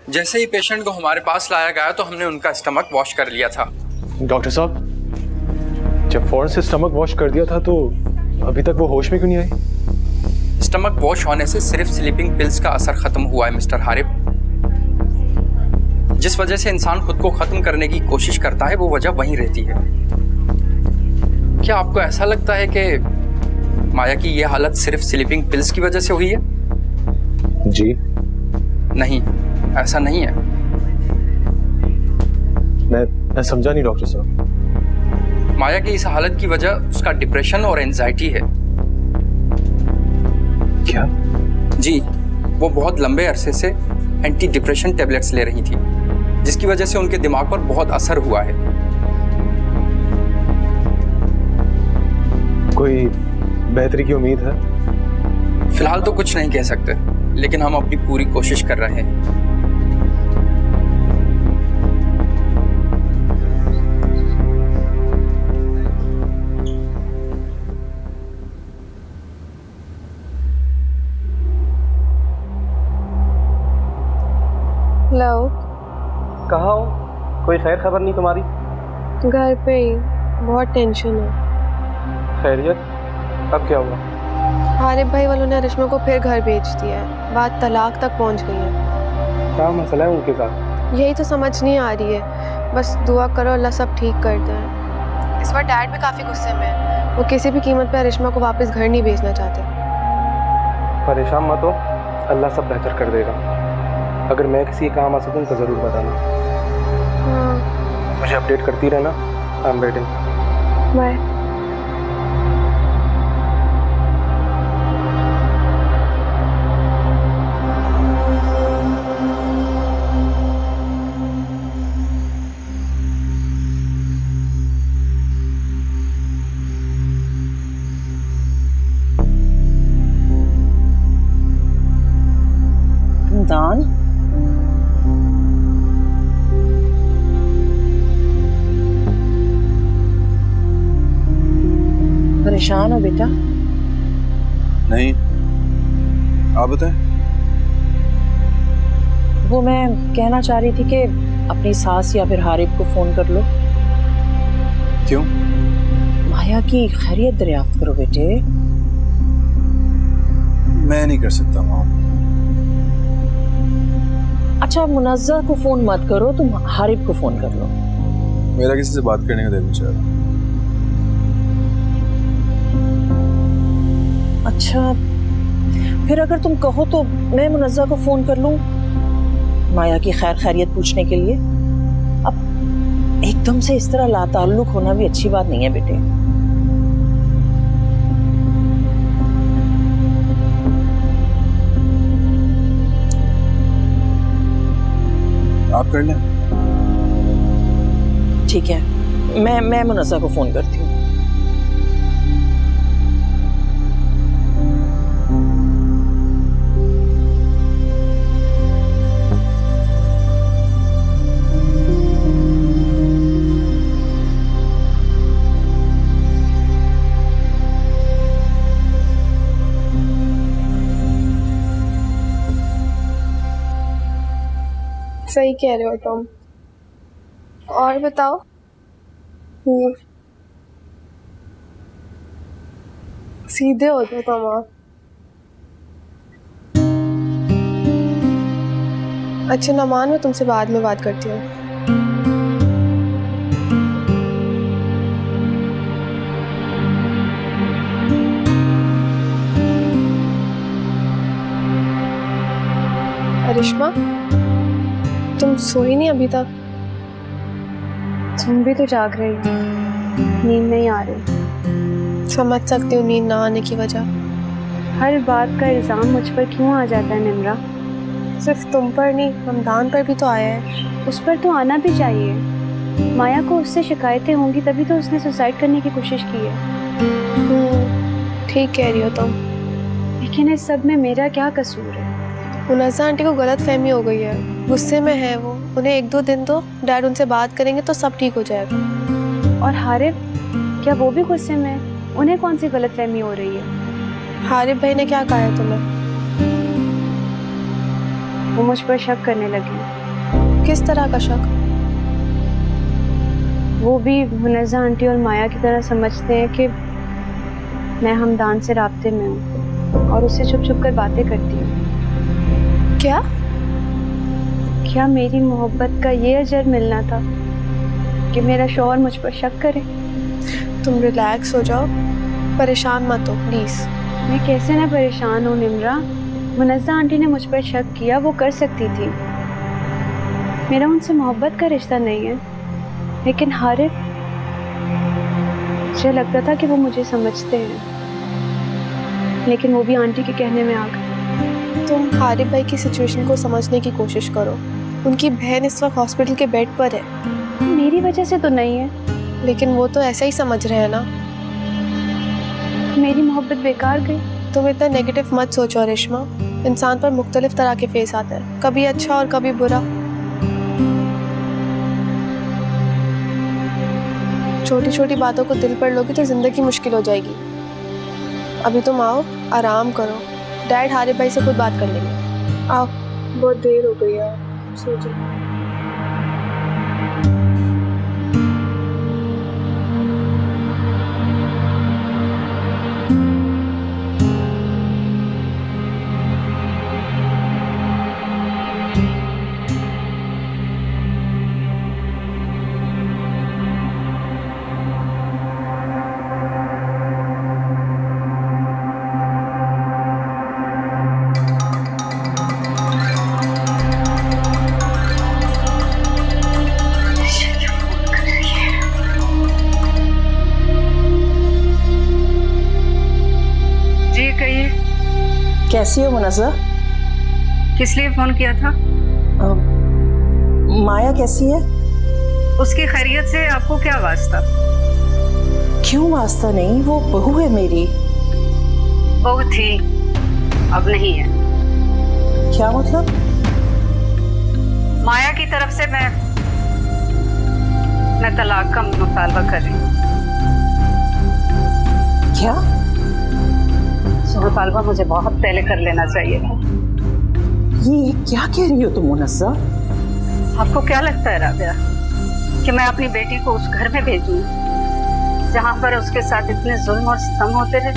जैसे ही पेशेंट को हमारे पास लाया गया तो हमने उनका स्टमक वॉश कर लिया था। डॉक्टर साहब, जब फौरन से स्टमक वॉश कर दिया था तो अभी तक वो होश में क्यों नहीं आई? स्टमक वॉश होने से सिर्फ स्लीपिंग पिल्स का असर खत्म हुआ है मिस्टर हारिब। जिस वजह से इंसान खुद को खत्म करने की कोशिश करता है वो वजह वहीं रहती है। क्या आपको ऐसा लगता है कि माया की ये हालत सिर्फ स्लीपिंग पिल्स की वजह से हुई है? जी नहीं, ऐसा नहीं है। मैं समझा नहीं डॉक्टर साहब। माया की इस हालत की वजह उसका डिप्रेशन और एंजाइटी है। क्या? जी, वो बहुत लंबे अरसे से एंटी डिप्रेशन टेबलेट्स ले रही थी, जिसकी वजह से उनके दिमाग पर बहुत असर हुआ है। कोई बेहतरी की उम्मीद है? फिलहाल तो कुछ नहीं कह सकते, लेकिन हम अपनी पूरी कोशिश कर रहे हैं। हेलो। कहाँ हो? कोई खैर खबर नहीं तुम्हारी? घर पे ही, बहुत टेंशन है। खैरियत? अब क्या हुआ? हारिब भाई वालों ने अरिश्मा को फिर घर भेज दिया है। बात तलाक तक पहुंच गई है। क्या मसला है उनके साथ? यही तो समझ नहीं आ रही है। बस दुआ करो अल्लाह सब ठीक कर दे। इस बार डैड भी काफ़ी गुस्से में है। वो किसी भी कीमत पे अरिश्मा को वापस घर नहीं भेजना चाहते। परेशान मत हो, अल्लाह सब बेहतर कर देगा। अगर मैं किसी काम आ सकूँ तो ज़रूर बताना। हाँ, मुझे अपडेट करती रहना। I am waiting. बाय। दान परेशान हो बेटा? नहीं, आप बताएं। वो मैं कहना चाह रही थी कि अपनी सास या फिर हारिब को फोन कर लो। क्यों? माया की खैरियत दरियाफ्त करो बेटे। मैं नहीं कर सकता माँ। अच्छा, मुनज़्ज़ा को फोन मत करो, तुम हारिब को फोन कर लो। मेरा किसी से बात करने का दिल नहीं चाह रहा। अच्छा, फिर अगर तुम कहो तो मैं मुनज़्ज़ा को फोन कर लूं माया की खैर खैरियत पूछने के लिए। अब एकदम से इस तरह लाताल्लुक होना भी अच्छी बात नहीं है बेटे। आप कर लें। ठीक है, मैं मुनज़्ज़ा को फोन करती हूँ। सही कह रहे हो तुम। और बताओ। सीधे हो तो तुम। और अच्छा नमान, मैं तुमसे बाद में बात करती हूँ। अरिश्मा, तुम सोई नहीं अभी तक? तुम भी तो जाग रही हो, नींद नहीं आ रही। समझ सकती हूँ नींद ना आने की वजह। हर बात का इल्ज़ाम मुझ पर क्यों आ जाता है निम्रा? सिर्फ तुम पर नहीं, रमदान पर भी तो आया है। उस पर तो आना भी चाहिए। माया को उससे शिकायतें होंगी तभी तो उसने सुसाइड करने की कोशिश की है। ठीक कह रही हो तुम। लेकिन इस सब में मेरा क्या कसूर है? मुनज़्ज़ा आंटी को गलत फहमी हो गई है, गुस्से में है वो। उन्हें 1-2 दिन दो, डैड उनसे बात करेंगे तो सब ठीक हो जाएगा। और हारिब, क्या वो भी गुस्से में है? उन्हें कौन सी गलत फहमी हो रही है? हारिब भाई ने क्या कहा है तुम्हें? वो मुझ पर शक करने लगे। किस तरह का शक? वो भी मुनज़्ज़ा आंटी और माया की तरह समझते हैं कि मैं हमदान से राब्ते में हूँ और उससे छुप छुप कर बातें करती हूँ। क्या मेरी मोहब्बत का ये अजर मिलना था कि मेरा शौहर मुझ पर शक करे? तुम रिलैक्स हो जाओ, परेशान मत हो प्लीज़। मैं कैसे ना परेशान हूँ निम्रा। मुनज़्ज़ा आंटी ने मुझ पर शक किया, वो कर सकती थी। मेरा उनसे मोहब्बत का रिश्ता नहीं है, लेकिन हारिफ, मुझे लगता था कि वो मुझे समझते हैं, लेकिन वो भी आंटी के कहने में आ गए। तुम हारिफ भाई की सिचुएशन को समझने की कोशिश करो। उनकी बहन इस वक्त हॉस्पिटल के बेड पर है। मेरी वजह से तो नहीं है, लेकिन वो तो ऐसा ही समझ रहे हैं ना। मेरी मोहब्बत बेकार गई। तुम इतना नेगेटिव मत सोचो रेशमा। इंसान पर मुख्तलिफ तरह के फेस आते हैं, कभी अच्छा और कभी बुरा। छोटी छोटी बातों को दिल पर लोगे तो जिंदगी मुश्किल हो जाएगी। अभी तुम आओ, आराम करो। डैड हारिफ भाई से खुद बात कर लेंगे। आओ, बहुत देर हो गई है, सो जाओ। कैसी हो मुनज़्ज़ा? किस लिए फोन किया था? माया कैसी है? उसकी खैरियत से आपको क्या वास्ता? क्यों वास्ता नहीं, वो बहू है मेरी। बहू थी, अब नहीं है। क्या मतलब? माया की तरफ से मैं तलाक का मुतालबा कर रही हूँ। क्या? मुतालबा मुझे बहुत पहले कर लेना चाहिए था। ये क्या कह रही हो तुम मुनज़्ज़ा? आपको क्या लगता है राबिया कि मैं अपनी बेटी को उस घर में भेजूं जहां पर उसके साथ इतने जुल्म और सितम होते रहे?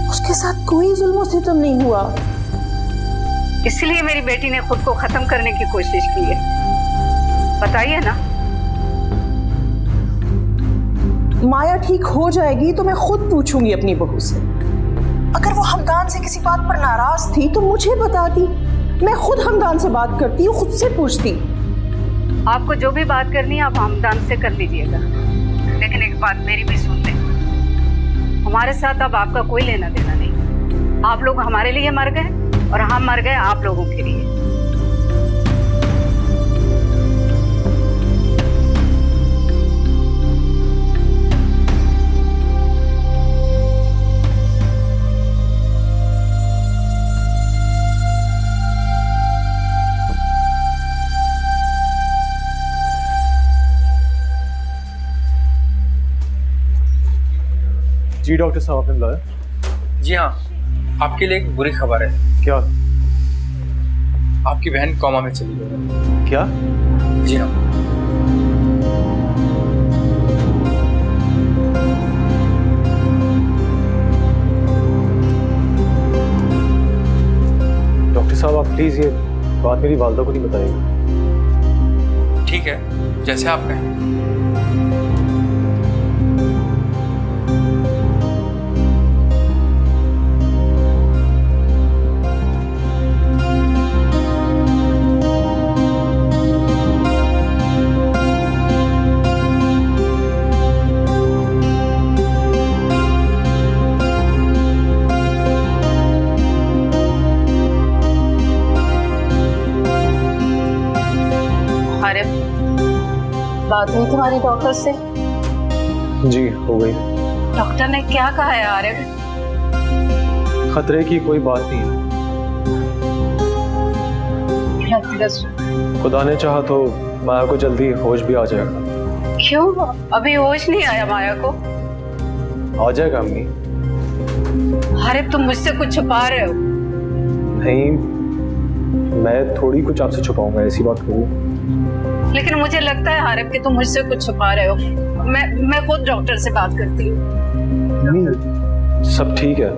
उसके साथ कोई जुल्म और सितम नहीं हुआ। इसलिए मेरी बेटी ने खुद को खत्म करने की कोशिश की है। बताइए ना। माया ठीक हो जाएगी तो मैं खुद पूछूंगी अपनी बहू से। अगर वो हमदान से किसी बात पर नाराज थी तो मुझे बताती। मैं खुद हमदान से बात करती हूँ, खुद से पूछती। आपको जो भी बात करनी है आप हमदान से कर लीजिएगा, लेकिन एक बात मेरी भी सुन लें। हमारे साथ अब आपका कोई लेना देना नहीं। आप लोग हमारे लिए मर गए और हम मर गए आप लोगों के लिए। जी डॉक्टर साहब, आपने बुलाया? जी हाँ, आपके लिए एक बुरी खबर है। क्या? आपकी बहन कोमा में चली गई है। क्या? जी हाँ। डॉक्टर साहब, आप प्लीज़ ये बात मेरी वालदा को नहीं बताइएगा। ठीक है, जैसे आप कहें। बात हुई तुम्हारी डॉक्टर से? जी हो गई। डॉक्टर ने क्या कहा है आरिफ? खतरे की कोई बात नहीं है। खुदा ने चाहा तो माया को जल्दी होश भी आ जाएगा। क्यों? अभी होश नहीं आया माया को? आ जाएगा अम्मी। आरिफ, तुम मुझसे कुछ छुपा रहे हो। नहीं, मैं थोड़ी कुछ आपसे छुपाऊंगा, ऐसी बात करूँ? लेकिन मुझे लगता है हारिब कि तुम मुझसे कुछ छुपा रहे हो। मैं खुद डॉक्टर से बात करती हूँ। नहीं, सब ठीक है।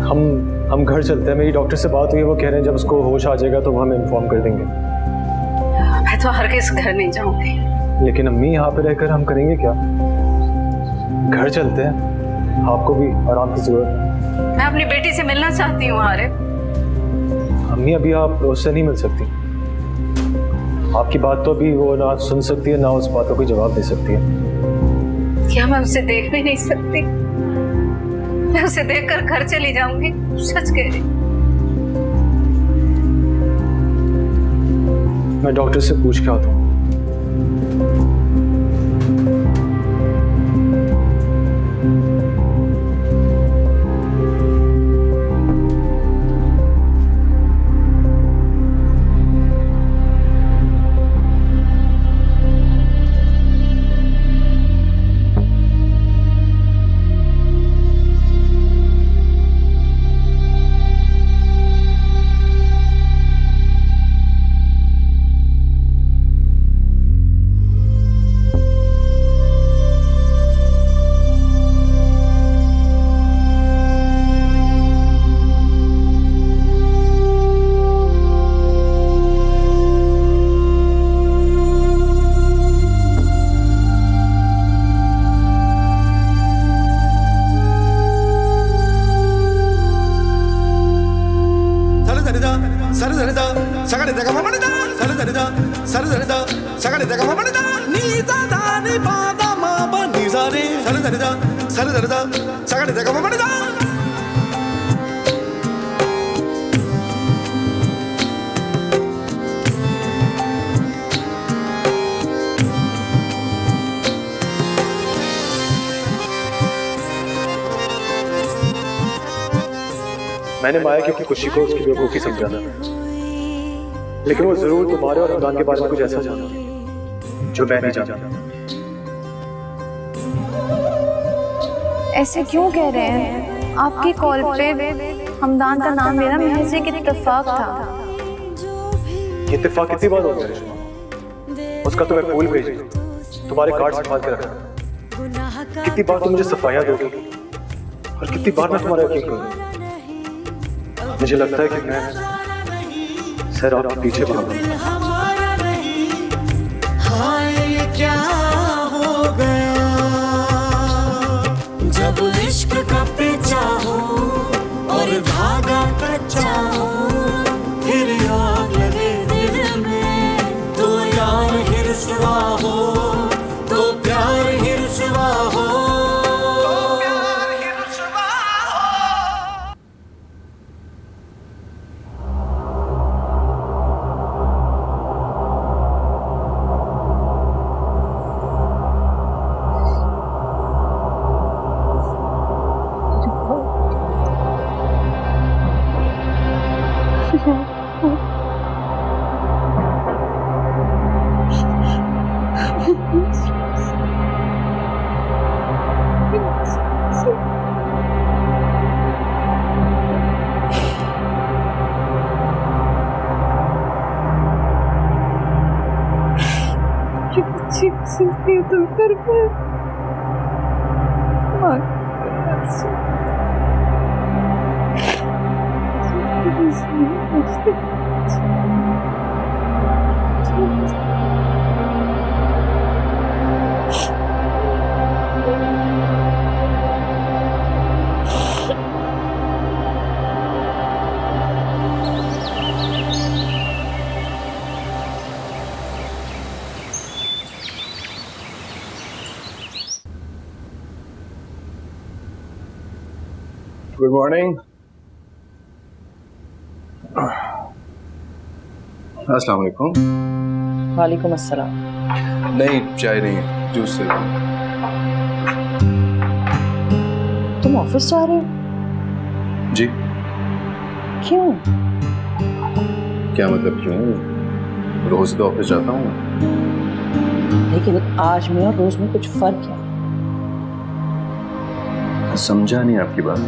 हम घर चलते हैं। मेरी डॉक्टर से बात हुई है, वो कह रहे हैं जब उसको होश आ जाएगा तो वो हमें इन्फॉर्म कर देंगे। मैं तो हरगिज़ घर नहीं जाऊंगी। लेकिन अम्मी, यहाँ पे रहकर हम करेंगे क्या? घर चलते हैं, आपको भी आराम की जरूरत है। मैं अपनी बेटी से मिलना चाहती हूँ हारिब। अम्मी, अभी आप उससे नहीं मिल सकती। आपकी बात तो अभी वो ना सुन सकती है, ना उस बातों को जवाब दे सकती है। क्या मैं उसे देख भी नहीं सकती? मैं उसे देखकर घर चली जाऊंगी। सच कह रही। मैं डॉक्टर से पूछ के आता हूँ। मैंने माया की खुशी को उसकी बेवकूफ़ी समझा था, लेकिन वो जरूर तुम्हारे और रमजान के बारे में कुछ ऐसा जाना जो मैं नहीं जानता। ऐसे क्यों कह रहे हैं? आपकी कॉल पे हमदान का नाम मेरा महज एक इत्तेफाक था। ये इत्तेफाक कितनी बार हो गया रिश्मा? उसका तुम्हें फूल भेज तुम्हारे कार्ड संभाल के रखा। कितनी बार तुम मुझे सफाइयां दोगे और कितनी बार मैं तुम्हारा यकीन करूंगा? मुझे लगता है कि मैं सर आपके पीछे भागूं। हाय ये क्या हो गया, जब इश्क का पेचा हो और धागा कच्चा हो, फिर आग लगे दिल में तो यार ही रुसवा हो, तो प्यार ही रुसवा हो। तुम कर गुड मॉर्निंग। अस्सलाम वालेकुम। वालेकुम अस्सलाम। नहीं, चाय नहीं है, जूस से। तुम ऑफिस जा रहे हो? जी। क्यों? क्या मतलब क्यों? रोज तो ऑफिस जाता हूँ। लेकिन आज में और रोज में कुछ फर्क है। समझा नहीं आपकी बात।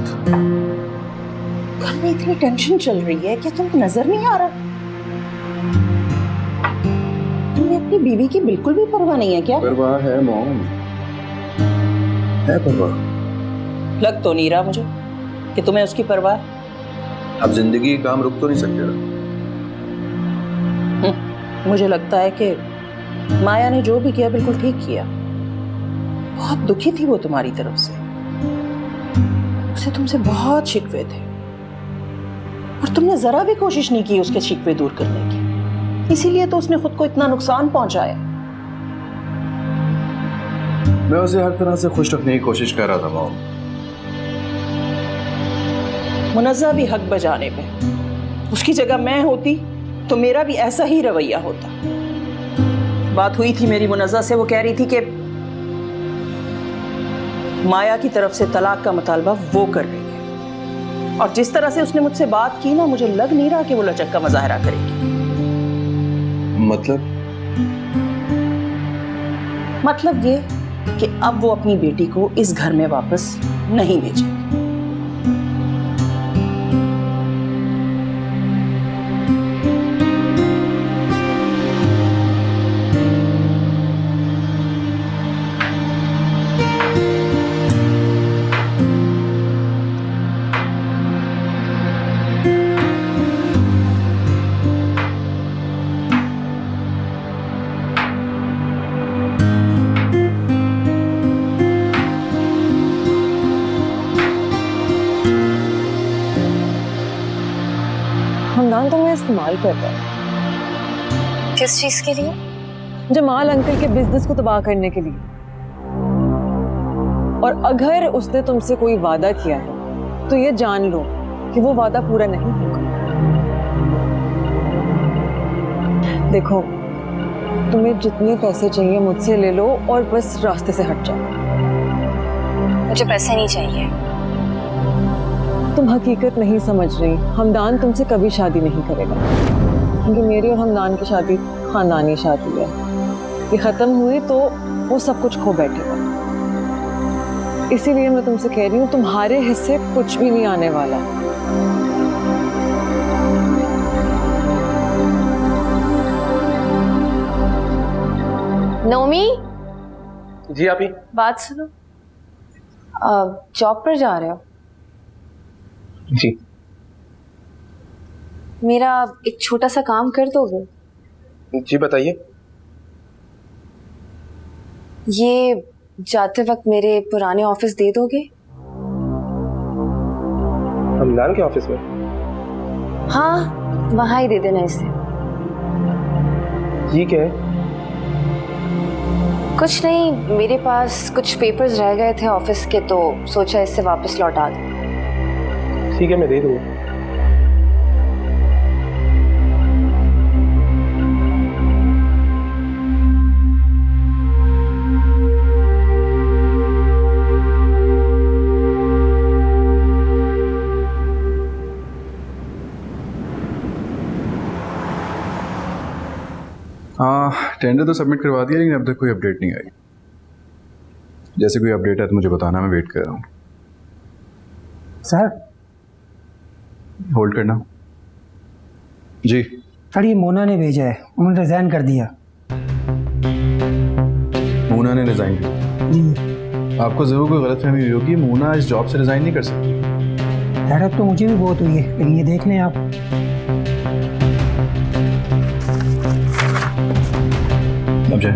घर में इतनी टेंशन चल रही है, क्या तुमको नजर नहीं आ रहा? अपनी बीवी की बिल्कुल भी परवाह नहीं है क्या? परवाह है मॉम, है परवाह। लग तो नहीं रहा मुझे कि तुम्हें उसकी परवाह है। अब जिंदगी काम रुक तो नहीं सकते ना। मुझे लगता है कि माया ने जो भी किया बिल्कुल ठीक किया। बहुत दुखी थी वो तुम्हारी तरफ से, उसे तुमसे बहुत शिकवे थे और तुमने जरा भी कोशिश नहीं की उसके शिकवे दूर करने की, इसीलिए तो उसने खुद को इतना नुकसान पहुंचाया। मैं उसे हर तरह से खुश रखने की कोशिश कर रहा था मॉम। मुनज़्ज़ा भी हक बजाने पे, उसकी जगह मैं होती तो मेरा भी ऐसा ही रवैया होता। बात हुई थी मेरी मुनज़्ज़ा से, वो कह रही थी कि माया की तरफ से तलाक का मुतालबा वो कर रही है, और जिस तरह से उसने मुझसे बात की ना, मुझे लग नहीं रहा कि वो लचक का मुजाहरा करेगी। मतलब ये कि अब वो अपनी बेटी को इस घर में वापस नहीं भेजेगी। हमदान तो मैं इस्तेमाल करता है। किस चीज के लिए? जमाल अंकल के बिजनेस को तबाह करने के लिए। और अगर उसने तुमसे कोई वादा किया है तो ये जान लो कि वो वादा पूरा नहीं होगा। देखो, तुम्हें जितने पैसे चाहिए मुझसे ले लो और बस रास्ते से हट जाओ। मुझे पैसे नहीं चाहिए। तुम हकीकत नहीं समझ रही। हमदान तुमसे कभी शादी नहीं करेगा, क्योंकि मेरी और हमदान की शादी खानदानी शादी है। ये खत्म हुई तो वो सब कुछ खो बैठेगा। इसीलिए मैं तुमसे कह रही हूँ, तुम्हारे हिस्से कुछ भी नहीं आने वाला। नोमी, जी आपी। बात सुनो। जॉब पर जा रहे हो? जी। मेरा एक छोटा सा काम कर दोगे? जी बताइए। ये जाते वक्त मेरे पुराने ऑफिस दे दोगे? हमदान के ऑफिस में? हाँ, वहां ही दे देना इसे। जी क्या है? कुछ नहीं, मेरे पास कुछ पेपर्स रह गए थे ऑफिस के, तो सोचा इससे वापस लौटा दूं। ठीक है, मैं दे दूंगा। हाँ, टेंडर तो सबमिट करवा दिया, लेकिन अब तक कोई अपडेट नहीं आई। जैसे कोई अपडेट है तो मुझे बताना, मैं वेट कर रहा हूँ। सर, होल्ड करना। जी सर, ये मोना ने भेजा है, उन्होंने रिजाइन कर दिया। मोना ने रिजाइन किया? जी। आपको जरूर कोई गलतफहमी हुई होगी, मोना इस जॉब से रिजाइन नहीं कर सकती। हैरत तो मुझे भी बहुत हुई है, लेकिन ये देख लें आप। अब जाए।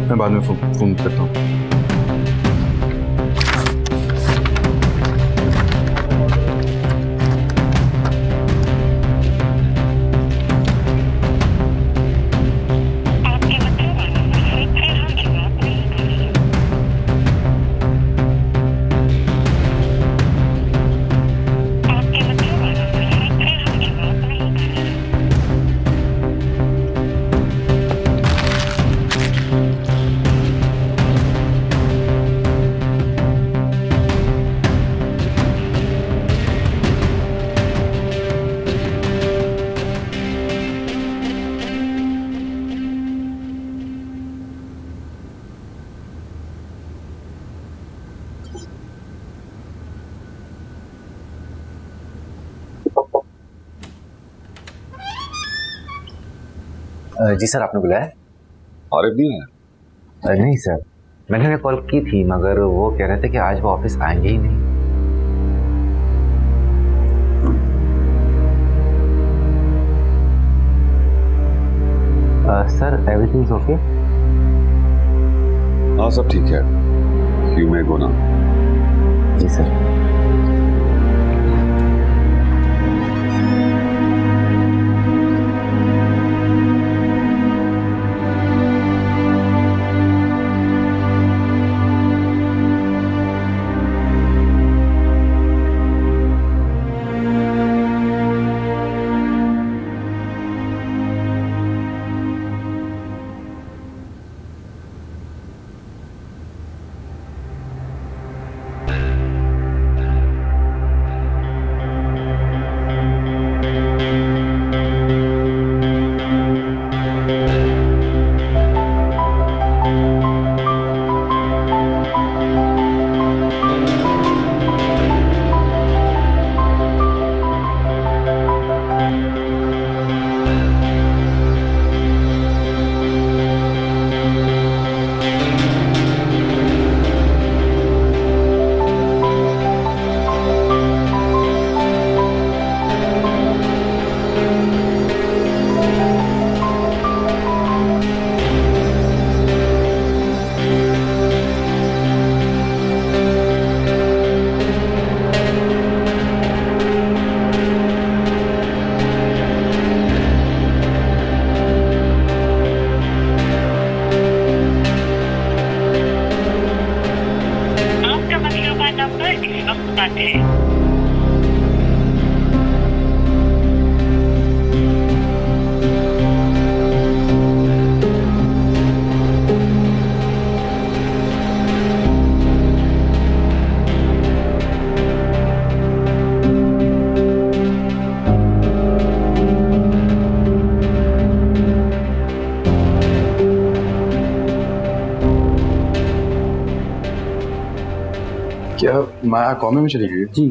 मैं बाद में फोन करता हूँ। जी सर, आपने बुलाया? आरिफ नहीं है? नहीं सर, मैंने उन्हें कॉल की थी मगर वो कह रहे थे कि आज वो ऑफिस आएंगे ही नहीं। Sir, everything okay? हाँ सब ठीक है, यू मे गो नाउ। जी सर। क्या माया कॉमे में चली गई? जी,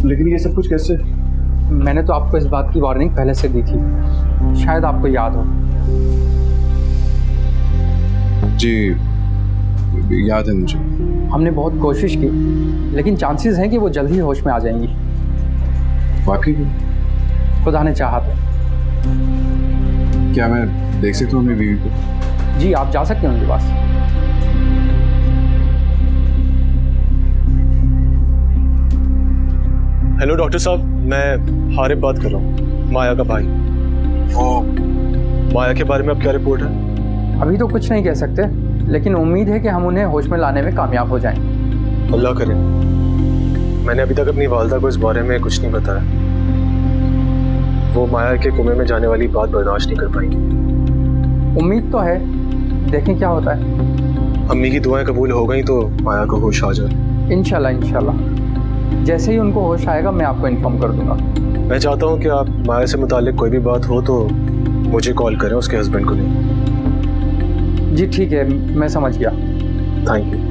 लेकिन ये सब कुछ कैसे? मैंने तो आपको इस बात की वार्निंग पहले से दी थी, शायद आपको याद हो। जी याद है मुझे। हमने बहुत कोशिश की, लेकिन चांसेस हैं कि वो जल्द ही होश में आ जाएंगी। वाकई खुदा ने चाहा तो। क्या मैं देख सकता हूँ अपनी बीवी को? जी, आप जा सकते हैं उनके पास। हेलो डॉक्टर साहब, मैं हारिफ बात कर रहा हूँ, माया का भाई। वो माया के बारे में अब क्या रिपोर्ट है? अभी तो कुछ नहीं कह सकते, लेकिन उम्मीद है कि हम उन्हें होश में लाने में कामयाब हो जाएं। अल्लाह करे। मैंने अभी तक अपनी वालदा को इस बारे में कुछ नहीं बताया। वो माया के कुएं में जाने वाली बात बर्दाश्त नहीं कर पाई। उम्मीद तो है, देखें क्या होता है। अम्मी की दुआएं कबूल हो गई तो माया को होश आ जाए। इंशाल्लाह इंशाल्लाह, जैसे ही उनको होश आएगा मैं आपको इन्फॉर्म कर दूंगा। मैं चाहता हूँ कि आप माया से मुतालिक कोई भी बात हो तो मुझे कॉल करें, उसके हस्बैंड को नहीं। जी ठीक है, मैं समझ गया। Thank you.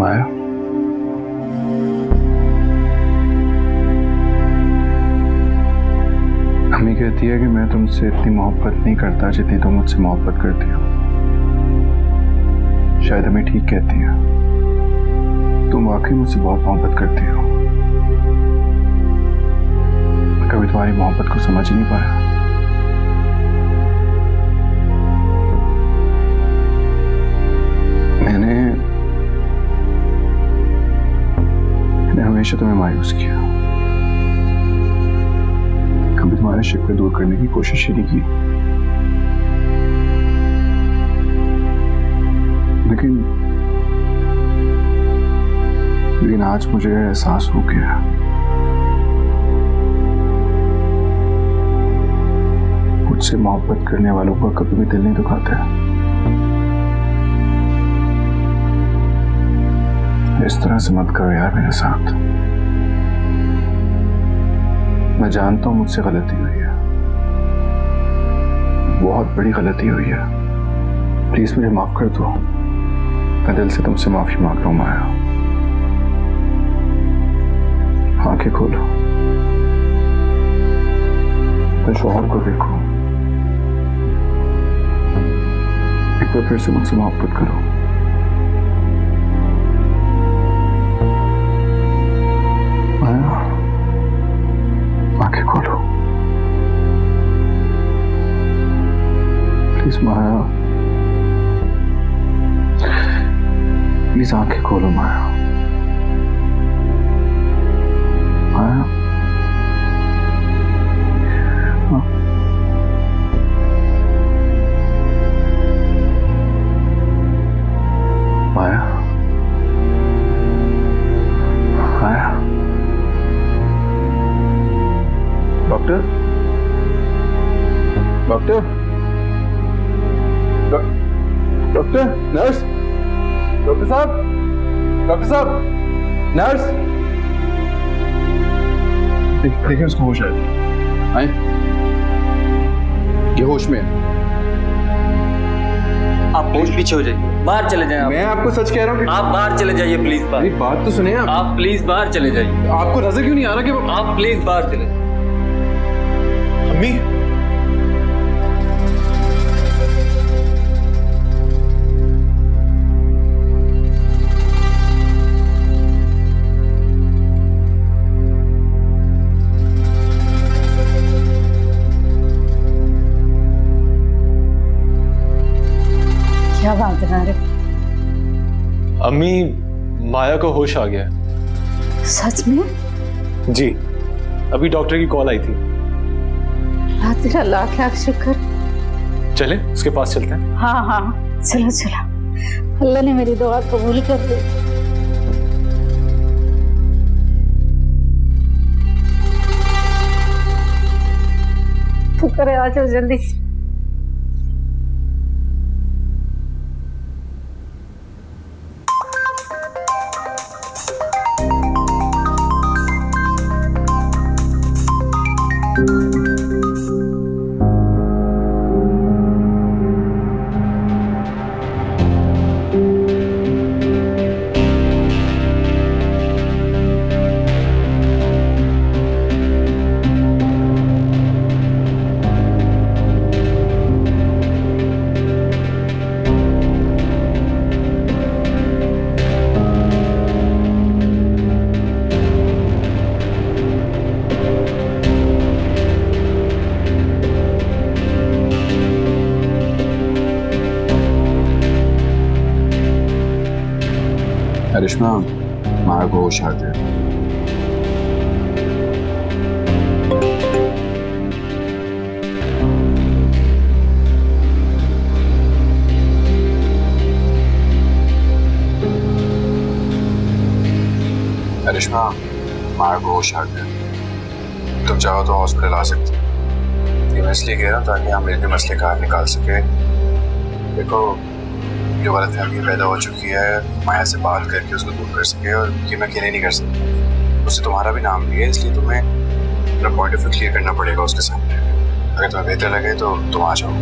माया, अम्मी कहती है कि मैं तुमसे इतनी मोहब्बत नहीं करता जितनी तुम मुझसे मोहब्बत करती हो। शायद अम्मी ठीक कहती है, तुम वाकई मुझसे बहुत मोहब्बत करती हो। कभी तुम्हारी मोहब्बत को समझ ही नहीं पाया। मैंने हमेशा तुम्हें मायूस किया, कभी तुम्हारे शिकवे दूर करने की कोशिश ही नहीं की। लेकिन आज मुझे एहसास हो गया मुझसे मोहब्बत करने वालों का कभी भी दिल नहीं दुखाता है। इस तरह से मत करो यार मेरे साथ। मैं जानता हूं मुझसे गलती हुई है, बहुत बड़ी गलती हुई है। प्लीज मुझे माफ कर दो। मैं दिल से तुमसे माफी मांग रहा हूं माया। आंखें खोलो, अपने शौहर को देखो, एक बार फिर से मुझसे मोहब्बत करो। माया, आंखें खोलो प्लीज माया, प्लीज आंखें खोलो माया। माया, हाँ। Maya, Maya, doctor, doctor, doctor, nurse, doctor साहब, डॉक्टर साहब, नर्स, देखिए उसको होश आए, ये होश में है। आप प्लीज पीछे हो जाइए, बाहर चले जाएं। मैं आपको सच कह रहा हूँ। आप बाहर चले जाइए प्लीज। मेरी बात तो सुनिए आप प्लीज बाहर चले जाइए। आपको नजर क्यों नहीं आ रहा कि आप प्लीज बाहर चले जाइए। अम्मी, क्या बात है रे? अम्मी, माया को होश आ गया। सच में? जी, अभी डॉक्टर की कॉल आई थी। तेरा लाख लाख शुक्र। चले उसके पास चलते हैं। हाँ हाँ चलो चलो, अल्लाह ने मेरी दुआ कबूल कर दी। शुक्र है, आ जाओ जल्दी से। करिश्मा, माया को होश आ गया। करिश्मा, माया को होश आ गया। तुम चाहो तो हॉस्पिटल आ सकती हो। ये मैं इसलिए कह रहा हूँ ताकि हम मिलकर मसले का हल निकाल सके। देखो, जो गलतफहमी पैदा हो चुकी है, माया से बात करके उसको दूर कर सके, और ये मैं अकेले नहीं कर सकता। उससे तुम्हारा भी नाम भी है, इसलिए तुम्हें अपना पॉइंट ऑफ व्यू क्लियर करना पड़ेगा उसके सामने। अगर तुम्हें बेहतर लगे तो तुम आ जाओ।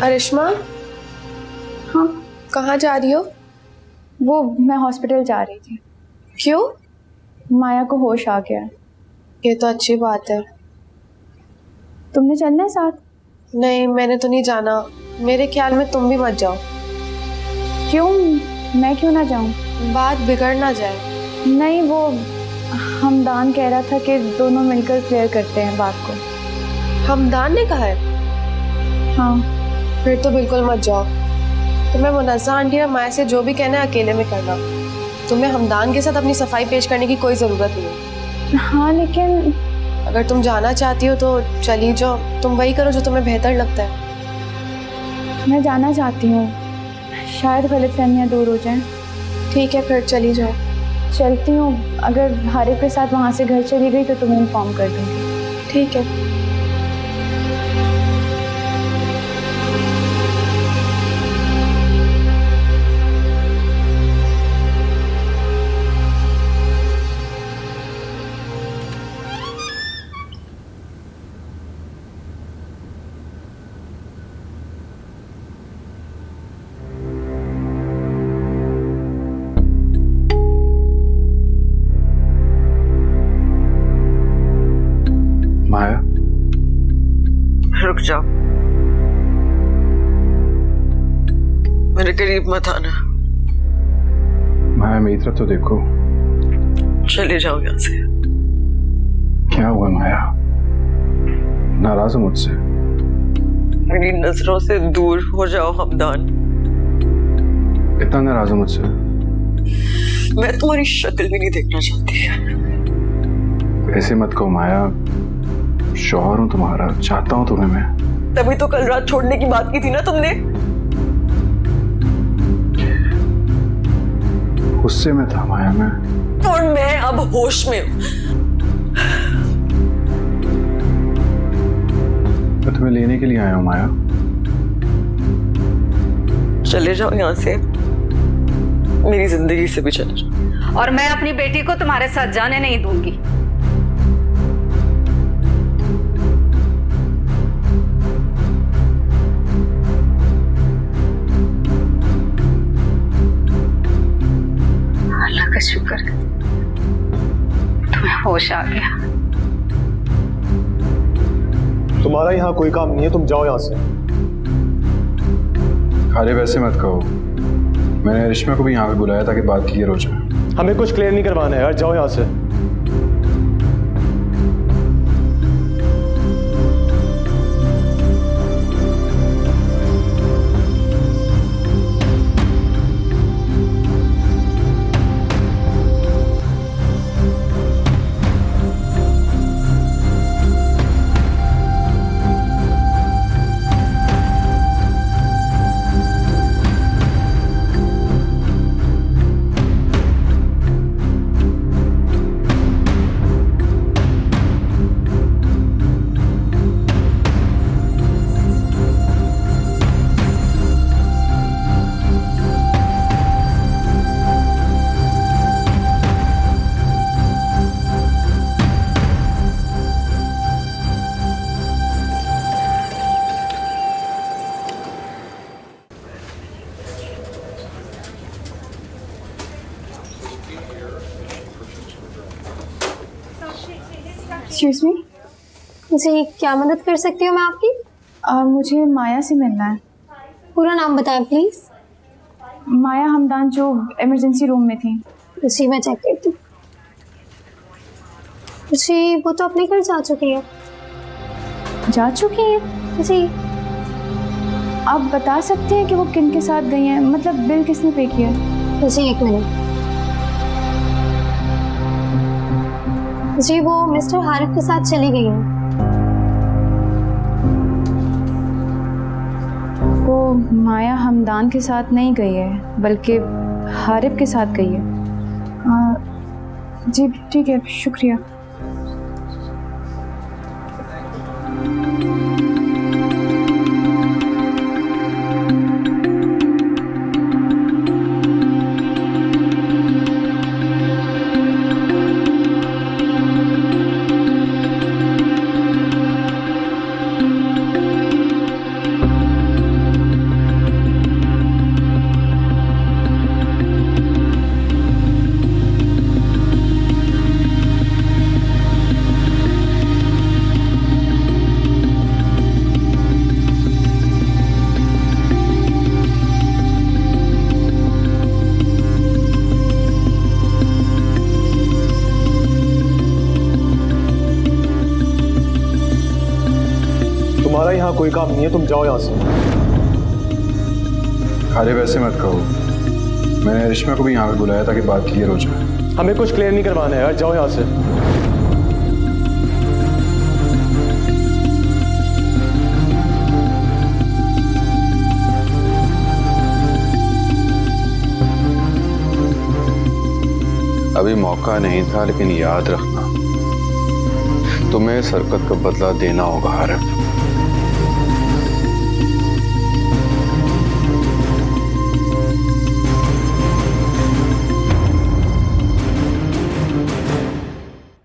अरिश्मा, हाँ कहाँ जा रही हो? वो मैं हॉस्पिटल जा रही थी। क्यों? माया को होश आ गया। ये तो अच्छी बात है। तुमने चलना है साथ? नहीं, मैंने तो नहीं जाना। मेरे ख्याल में तुम भी मत जाओ। क्यों? मैं क्यों ना जाऊं? बात बिगड़ ना जाए। नहीं, वो हमदान कह रहा था कि दोनों मिलकर क्लियर करते हैं बात को। हमदान ने कहा है? हाँ। फिर तो बिल्कुल मत जाओ। तुम्हें मुनज़्ज़ा आंटी और माया से जो भी कहना है अकेले में करना। तुम्हें हमदान के साथ अपनी सफाई पेश करने की कोई ज़रूरत नहीं है। हाँ, लेकिन अगर तुम जाना चाहती हो तो चली जाओ। तुम वही करो जो तुम्हें बेहतर लगता है। मैं जाना चाहती हूँ, शायद गलतफहमियाँ दूर हो जाएं। ठीक है, फिर चली जाओ। चलती हूँ। अगर हारिफ के साथ वहाँ से घर चली गई तो तुम्हें इन्फॉर्म कर दूँगी। ठीक है। माया, रुक जाओ, मेरे करीब मत आना। माया मेरी तरफ तो देखो। चले जाओ यहाँ से। क्या हुआ माया? नाराज हो मुझसे? मेरी नजरों से दूर हो जाओ हमदान। इतना नाराज हो मुझसे? मैं तुम्हारी शक्ल भी नहीं देखना चाहती। ऐसे मत कहो माया, शौहर हूं तुम्हारा, चाहता हूं तुम्हें मैं। तभी तो कल रात छोड़ने की बात की थी ना तुमने। गुस्से में था माया मैं। और मैं अब होश में हूं। मैं तुम्हें लेने के लिए आया हूं माया। चले जाओ यहाँ से, मेरी जिंदगी से भी चले जाओ। और मैं अपनी बेटी को तुम्हारे साथ जाने नहीं दूंगी। अल्लाह का शुक्र है तुम्हें होश आ गया। तुम्हारा यहाँ कोई काम नहीं है, तुम जाओ यहाँ से। अरे वैसे मत कहो, मैंने रिश्मा को भी यहाँ पे बुलाया ताकि बात क्लियर हो जाए। हमें कुछ क्लियर नहीं करवाना है यार, जाओ यहाँ से। एक्सक्यूज मी, जी क्या मदद कर सकती हूँ मैं आपकी? मुझे माया से मिलना है। पूरा नाम बताएं प्लीज। माया हमदान जो इमरजेंसी रूम में थी। जी मैं चेक करती हूँ। जी वो तो अपने घर जा चुकी है। जा चुकी है? जी। आप बता सकते हैं कि वो किन के साथ गई हैं? मतलब बिल किसने पे किया? जी एक मिनट। जी वो मिस्टर हारिफ के साथ चली गई हैं। वो माया हमदान के साथ नहीं गई है बल्कि हारिफ के साथ गई है। जी ठीक है, शुक्रिया। कोई काम नहीं है, तुम जाओ यहाँ से। अरे वैसे मत कहो, मैंने रिश्मा को भी यहाँ पे बुलाया ताकि बात क्लियर हो जाए। हमें कुछ क्लियर नहीं करवाना है यार, जाओ यहाँ से। अभी मौका नहीं था, लेकिन याद रखना तुम्हें इस हरकत का बदला देना होगा आरिफ।